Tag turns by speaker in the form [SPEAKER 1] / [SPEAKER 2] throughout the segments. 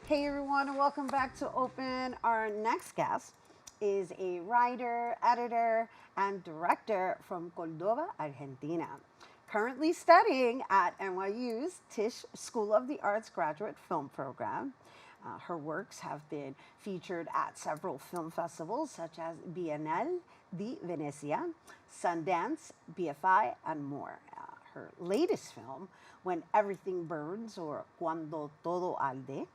[SPEAKER 1] Hey everyone, and welcome back to Open. Our next guest is a writer, editor, and director from Córdoba, Argentina. Currently studying at NYU's Tisch School of the Arts graduate film program. Her works have been featured at several film festivals such as Bienal di Venezia, Sundance, BFI, and more. Her latest film, When Everything Burns, or Cuando Todo Arde,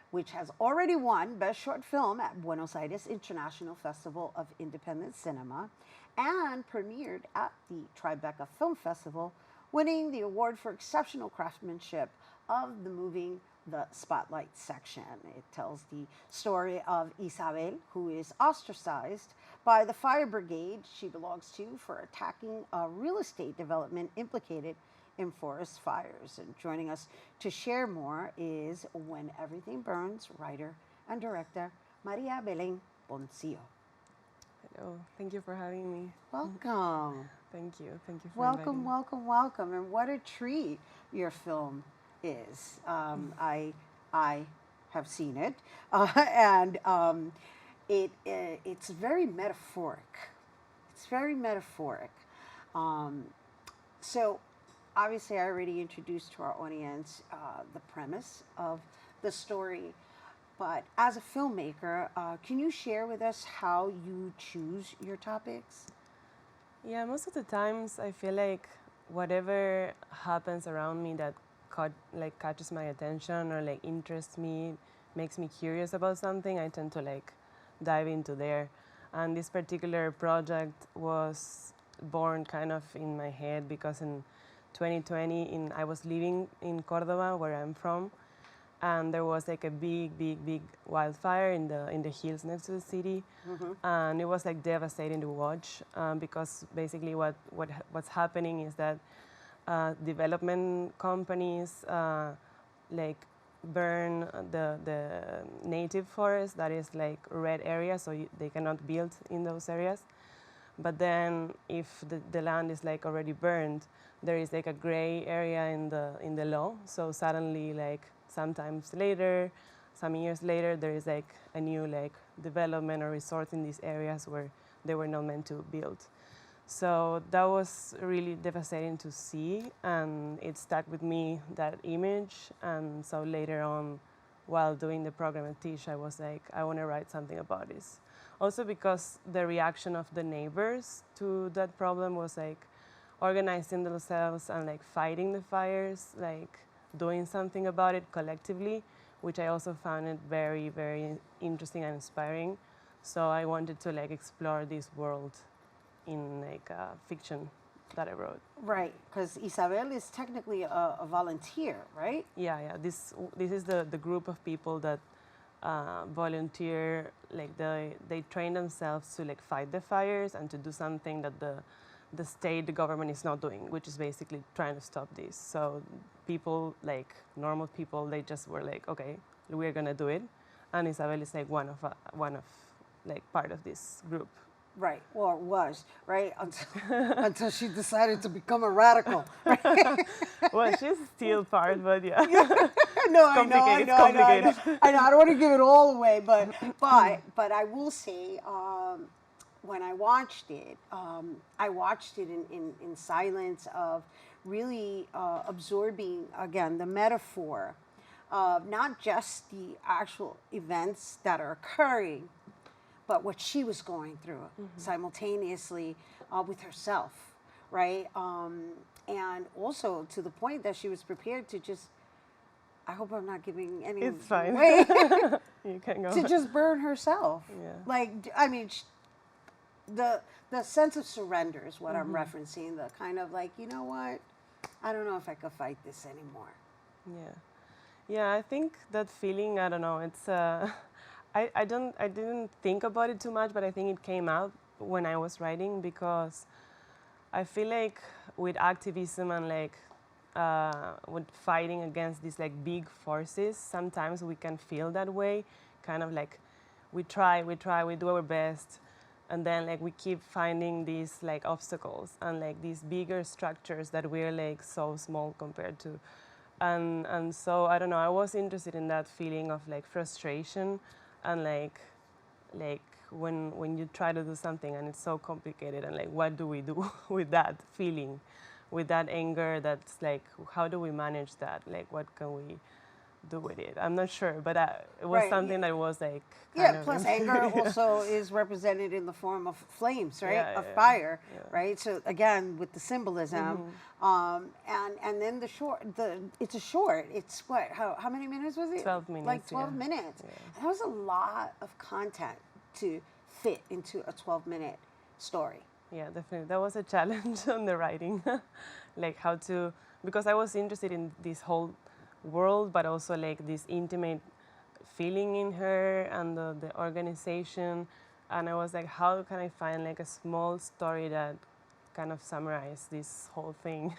[SPEAKER 1] which has already won Best Short Film at Buenos Aires International Festival of Independent Cinema and premiered at the Tribeca Film Festival, winning the award for exceptional craftsmanship of the moving The Spotlight section. It tells the story of Isabel, who is ostracized by the fire brigade she belongs to for attacking a real estate development implicated in forest fires. And joining us to share more is When Everything Burns writer and director Maria Belen Poncio.
[SPEAKER 2] Hello, thank you for having me.
[SPEAKER 1] Welcome.
[SPEAKER 2] Thank you for
[SPEAKER 1] Welcome,
[SPEAKER 2] inviting me.
[SPEAKER 1] welcome. And what a treat your film is. I have seen it, and it's very metaphoric. It's very metaphoric. So obviously I already introduced to our audience the premise of the story, but as a filmmaker, can you share with us how you choose your topics?
[SPEAKER 2] Yeah, most of the times I feel like whatever happens around me that catches my attention or like interests me, makes me curious about something, I tend to like dive into there. And this particular project was born kind of in my head because in 2020 I was living in Cordoba, where I'm from, and there was like a big wildfire in the hills next to the city, and it was like devastating to watch because basically what's happening is that development companies like burn the native forest that is like red area, so they cannot build in those areas. But then if the land is like already burned, there is like a gray area in the law. So suddenly, like sometimes later, some years later, there is like a new like development or resort in these areas where they were not meant to build. So that was really devastating to see, and it stuck with me, that image. And so later on, while doing the program at Tisch, I was like, I want to write something about this. Also because the reaction of the neighbors to that problem was like organizing themselves and like fighting the fires, like doing something about it collectively, which I also found it very interesting and inspiring. So I wanted to like explore this world in like fiction that I wrote.
[SPEAKER 1] Right, because Isabel is technically a volunteer, right?
[SPEAKER 2] Yeah. This is the group of people that volunteer. Like they train themselves to like fight the fires and to do something that the state, the government is not doing, which is basically trying to stop this. So people, like normal people, they just were like, okay, we're gonna do it. And Isabel is like one of like part of this group.
[SPEAKER 1] Right, or was, right? Until she decided to become a radical. Right?
[SPEAKER 2] Well, she's still part, but yeah.
[SPEAKER 1] No, I know. I don't want to give it all away, but I will say, when I watched it in silence of really absorbing, again, the metaphor of not just the actual events that are occurring, but what she was going through simultaneously with herself, right? And also to the point that she was prepared to just, I hope I'm not giving any
[SPEAKER 2] It's fine.
[SPEAKER 1] away,
[SPEAKER 2] You can go.
[SPEAKER 1] to just burn herself.
[SPEAKER 2] Yeah.
[SPEAKER 1] Like, I mean, the sense of surrender is what I'm referencing, the kind of like, you know what? I don't know if I could fight this anymore.
[SPEAKER 2] Yeah, I think that feeling, I don't know, it's I didn't think about it too much, but I think it came out when I was writing, because I feel like with activism and like with fighting against these like big forces, sometimes we can feel that way, kind of like we do our best, and then like we keep finding these like obstacles and like these bigger structures that we're like so small compared to And so I don't know, I was interested in that feeling of like frustration and like when you try to do something and it's so complicated, and like what do we do with that feeling, with that anger, that's like how do we manage that, like what can we do with it? I'm not sure, but it was
[SPEAKER 1] Right,
[SPEAKER 2] something that was like
[SPEAKER 1] Yeah,
[SPEAKER 2] kind of
[SPEAKER 1] plus anger also is represented in the form of flames, right?
[SPEAKER 2] Yeah,
[SPEAKER 1] Of
[SPEAKER 2] yeah,
[SPEAKER 1] fire,
[SPEAKER 2] yeah.
[SPEAKER 1] right? So again, with the symbolism, and then it's a short. It's what? How many minutes was it?
[SPEAKER 2] 12 minutes,
[SPEAKER 1] Like 12
[SPEAKER 2] yeah.
[SPEAKER 1] minutes.
[SPEAKER 2] Yeah.
[SPEAKER 1] That was a lot of content to fit into a 12-minute story.
[SPEAKER 2] Yeah, definitely. That was a challenge on the writing, like how to, because I was interested in this whole world, but also like this intimate feeling in her and the organization. And I was like, how can I find like a small story that kind of summarize this whole thing?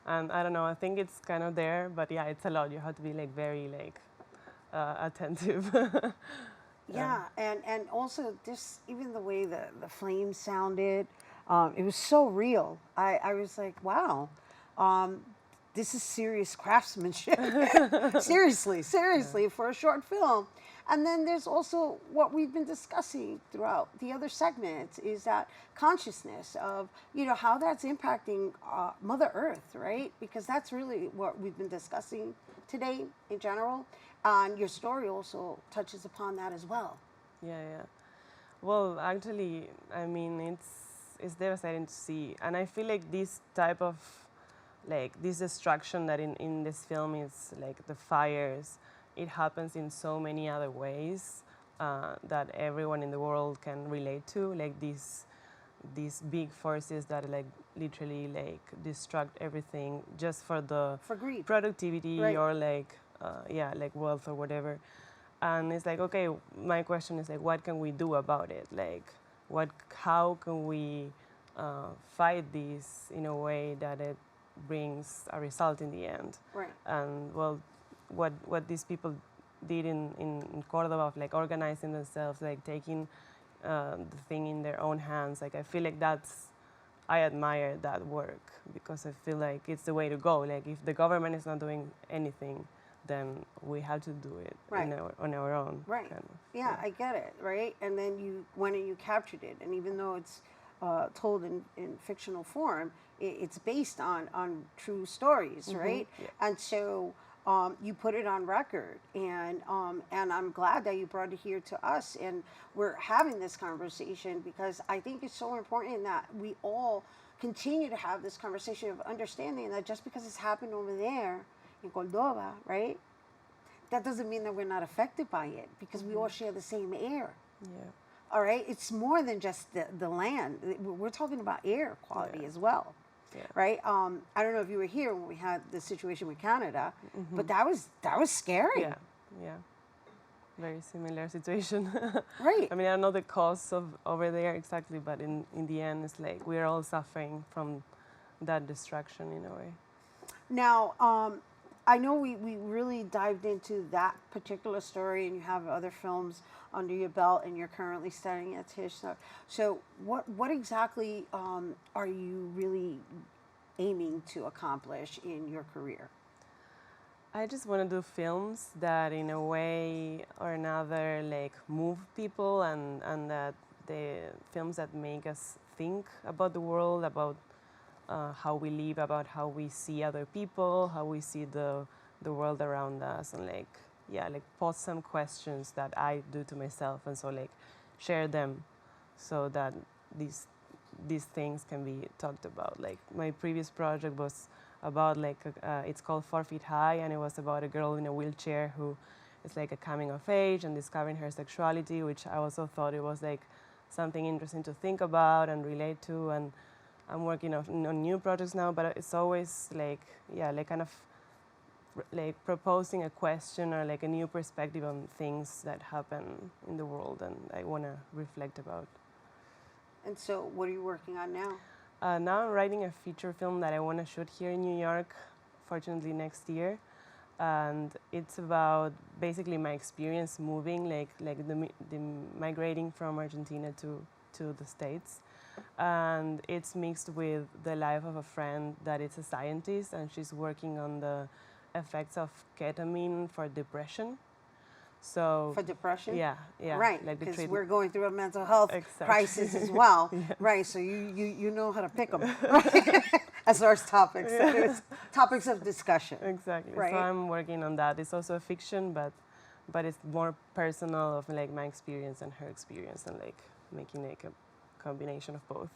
[SPEAKER 2] And I don't know, I think it's kind of there, but yeah, it's a lot. You have to be like very like attentive.
[SPEAKER 1] Yeah, and also just even the way the flames sounded, it was so real. I was like, wow, um, this is serious craftsmanship. Seriously, for a short film. And then there's also what we've been discussing throughout the other segments is that consciousness of, how that's impacting Mother Earth, right? Because that's really what we've been discussing today in general. And your story also touches upon that as well.
[SPEAKER 2] Yeah, yeah. Well, actually, I mean, it's devastating to see, and I feel like this type of like this destruction that in this film is like the fires. It happens in so many other ways that everyone in the world can relate to, like these big forces that like literally like destruct everything just for the
[SPEAKER 1] For greed.
[SPEAKER 2] productivity
[SPEAKER 1] Right.
[SPEAKER 2] or like yeah, like wealth or whatever. And it's like, okay, my question is like, what can we do about it? Like, how can we fight this in a way that it brings a result in the end?
[SPEAKER 1] Right.
[SPEAKER 2] And well, what these people did in Cordoba of like organizing themselves, like taking the thing in their own hands, like I feel like I admire that work because I feel like it's the way to go. Like if the government is not doing anything, then we have to do it
[SPEAKER 1] Right.
[SPEAKER 2] on our own.
[SPEAKER 1] Right.
[SPEAKER 2] Kind of.
[SPEAKER 1] Yeah, I get it. Right. And then you went and you captured it. And even though it's told in fictional form, it's based on true stories, right?
[SPEAKER 2] Yeah.
[SPEAKER 1] And so you put it on record, and I'm glad that you brought it here to us, and we're having this conversation because I think it's so important that we all continue to have this conversation of understanding that just because it's happened over there in Cordoba, right? That doesn't mean that we're not affected by it because we all share the same air.
[SPEAKER 2] Yeah.
[SPEAKER 1] All right, it's more than just the land. We're talking about air quality as well,
[SPEAKER 2] Yeah.
[SPEAKER 1] right? I don't know if you were here when we had the situation with Canada, but that was scary.
[SPEAKER 2] Yeah. Yeah. Very similar situation.
[SPEAKER 1] Right.
[SPEAKER 2] I mean, I don't know the cause of over there exactly, but in the end, it's like we're all suffering from that destruction in a way.
[SPEAKER 1] Now, I know we really dived into that particular story, and you have other films under your belt, and you're currently studying at Tisch. So what exactly are you really aiming to accomplish in your career?
[SPEAKER 2] I just want to do films that, in a way or another, like move people, and that the films that make us think about the world, about how we live, about how we see other people, how we see the world around us, and like like pose some questions that I do to myself, and so like share them, so that these things can be talked about. Like my previous project was about like it's called 4 Feet High, and it was about a girl in a wheelchair who is like a coming of age and discovering her sexuality, which I also thought it was like something interesting to think about and relate to. And I'm working on new projects now, but it's always like like kind of like proposing a question or like a new perspective on things that happen in the world, and I want to reflect about.
[SPEAKER 1] And so, what are you working on now?
[SPEAKER 2] Now I'm writing a feature film that I want to shoot here in New York, fortunately next year, and it's about basically my experience moving, like the migrating from Argentina to the States, and it's mixed with the life of a friend that is a scientist, and she's working on the effects of ketamine for depression. So
[SPEAKER 1] For depression?
[SPEAKER 2] yeah,
[SPEAKER 1] Right,
[SPEAKER 2] like the
[SPEAKER 1] because
[SPEAKER 2] treatment.
[SPEAKER 1] we're going through a mental health
[SPEAKER 2] Exactly.
[SPEAKER 1] crisis as well. Right, so you know how to pick them, right? As far as topics, that is, topics of discussion.
[SPEAKER 2] Exactly.
[SPEAKER 1] Right?
[SPEAKER 2] So I'm working on that. It's also a fiction, but it's more personal of like my experience and her experience, and like making like a combination of both.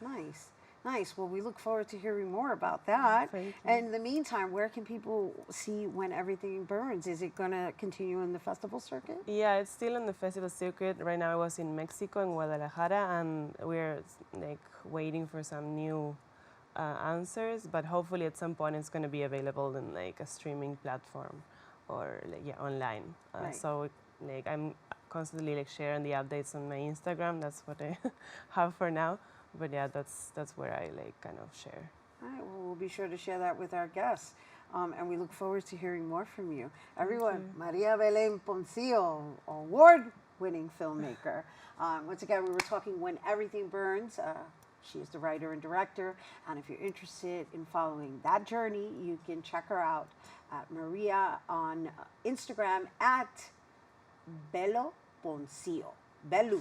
[SPEAKER 1] Nice. Nice. Well, we look forward to hearing more about that.
[SPEAKER 2] Thank you.
[SPEAKER 1] And in the meantime, where can people see When Everything Burns? Is it going to continue in the festival circuit?
[SPEAKER 2] Yeah, it's still on the festival circuit. Right now I was in Mexico, in Guadalajara, and we're like waiting for some new answers, but hopefully at some point it's going to be available in like a streaming platform or like online.
[SPEAKER 1] Right.
[SPEAKER 2] So like I'm constantly like sharing the updates on my Instagram. That's what I have for now. But yeah, that's where I like kind of share.
[SPEAKER 1] All right, well, we'll be sure to share that with our guests. And we look forward to hearing more from you. Everyone, Maria Belen Poncio, award-winning filmmaker. Once again, we were talking When Everything Burns. She is the writer and director. And if you're interested in following that journey, you can check her out at Maria on Instagram at Belo Poncio. Belu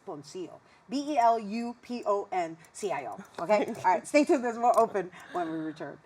[SPEAKER 1] Poncio. BELUPONCIO. Okay? All right, stay tuned. There's more open when we return.